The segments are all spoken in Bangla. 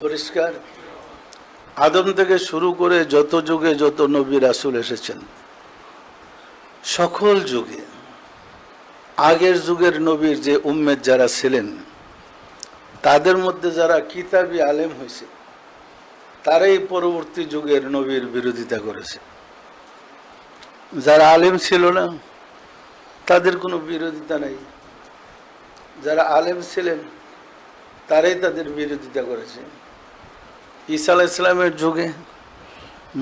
পরিষ্কার। আদম থেকে শুরু করে যত যুগে যত নবী রাসূল এসেছেন, সকল যুগে আগের যুগের নবীর যে উম্মত যারা ছিলেন, তাদের মধ্যে যারা কিতাবী আলেম হয়েছে, তারাই পরবর্তী যুগের নবীর বিরোধিতা করেছে। যারা আলেম ছিল না, তাদের কোনো বিরোধিতা নাই। যারা আলেম ছিলেন, তারাই তাদের বিরোধিতা করেছে। ঈসা আলাইহিস সালামের যুগে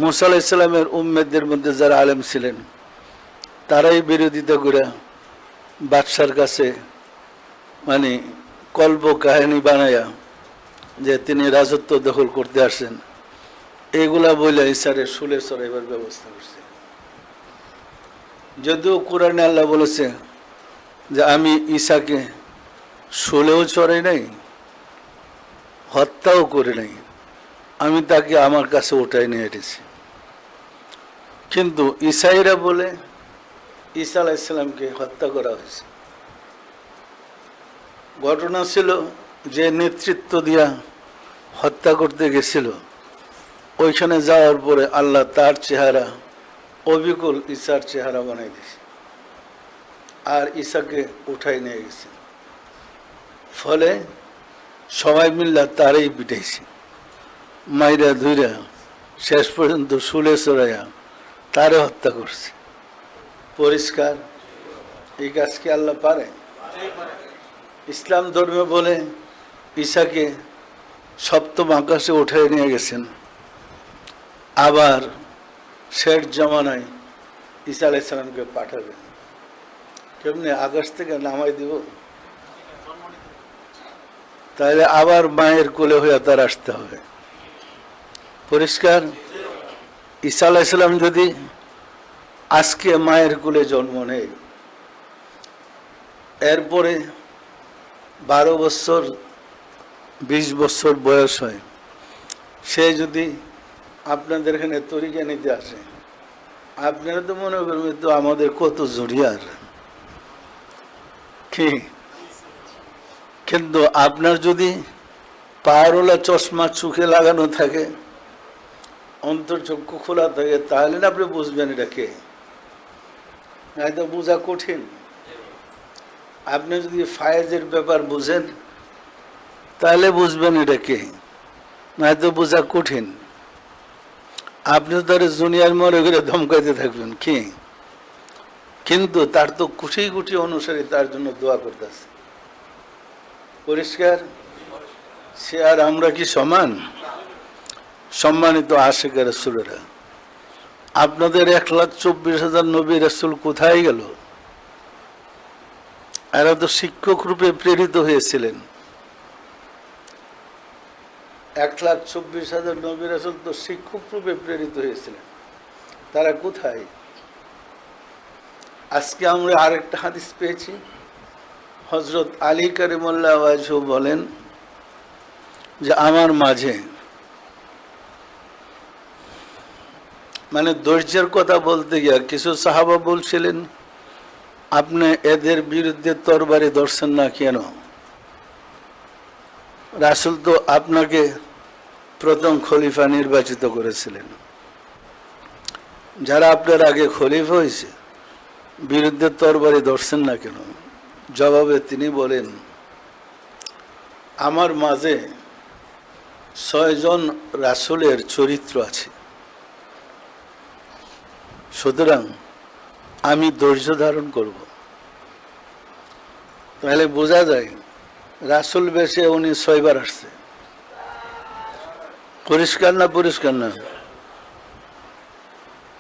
মুসা আলাইহিস সালামের উম্মতদের মধ্যে যারা আলেম ছিলেন, তারাই বিরোধিতা করে বাদশার কাছে কল্প কাহিনী বানায়া যে তিনি রাজত্ব দখল করতে আসেন, এগুলা বলে ঈসারে শুলে চড়াইবার ব্যবস্থা করছে। যদিও কোরআনে আল্লাহ বলেছে যে আমি ঈসাকে শুলেও চড়াই নাই, হত্যাও করে নাই, আমি তাকে আমার কাছে ওঠাই নিয়ে এসেছি। কিন্তু ঈসাইরা বলে ঈসা আলাইহিস সালামকে হত্যা করা হয়েছে। ঘটনা ছিল যে নেতৃত্ব দিয়া হত্যা করতে গেছিল, ওইখানে যাওয়ার পরে আল্লাহ তার চেহারা অবিকল ঈসার চেহারা বানাই দিয়েছে, আর ঈসাকে উঠাই নিয়ে গেছে। ফলে সবাই মিল্লা তারই পিটাইছে, মাইরা ধুইরা শেষ পর্যন্ত শুলে চড়াইয়া তারে হত্যা করছে। পরিষ্কার, এই কাজ কি আল্লাহ পারে? ইসলাম ধর্মে বলে ঈসাকে সপ্তম আকাশে উঠে নিয়ে গেছেন, আবার শেষ জমানায় ঈসা আলাইহিস সালামকে পাঠাবেন। কেমনি আকাশ থেকে নামাই দিব? তাহলে আবার মায়ের কোলে হইয়া তার আসতে হবে। পরিষ্কার, ঈসা আলাইহিস সালাম যদি আজকে মায়ের কোলে জন্ম নেয়, এরপরে 12 বছর 20 বছর বয়স হয়, সে যদি আপনাদের এখানে তরিকা নিতে আসে, আপনারা তো মনে করবেন তো আমাদের কত জুড়িয়ার কি। কিন্তু আপনার যদি পাওয়ারওয়ালা চশমা চোখে লাগানো থাকে, অন্তর্চক্ষু খোলা থাকে, তাহলে না আপনি বুঝবেন এটা কে। তো বোঝা কঠিন। আপনি যদি ফায়েজের ব্যাপার বুঝেন, তাহলে বুঝবেন এটা কে, নয়তো বোঝা কঠিন। আপনি তো তার জুনিয়র মরে করে ধমকাইতে থাকবেন কি, কিন্তু তার তো কোটি কোটি অনুসারী তার জন্য দোয়া করতেছে। পরিষ্কার, সে আর আমরা কি সমান? সম্মানিত আশিক রাসূলেরা, আপনাদের 1,24,000 নবী রাসূল কোথায় গেল? এরা তো শিক্ষক রূপে প্রেরিত হয়েছিলেন। 1,24,000 নবী রাসূল তো শিক্ষক রূপে প্রেরিত হয়েছিলেন, তারা কোথায়? আজকে আমরা আরেকটা হাদিস পেয়েছি, হযরত আলী কারিমুল্লাহ ওয়াজহু বলেন যে আমার মাঝে ধৈর্যের কথা বলতে গিয়া কিছু সাহাবা বলছিলেন, আপনি এদের বিরুদ্ধে তরবারি ধরছেন না কেন? রাসূল তো আপনাকে প্রথম খলিফা নির্বাচিত করেছিলেন, যারা আপনার আগে খলিফা হয়েছে, বিরুদ্ধে তরবারি ধরছেন না কেন? জবাবে তিনি বলেন, আমার মাঝে 6 জন রাসূলের চরিত্র আছে, সুতরাং আমি ধৈর্য ধারণ করব। তাহলে বোঝা যায় রাসূল বেশে উনি 6 বার আসছে। পরিষ্কার না? পরিষ্কার না?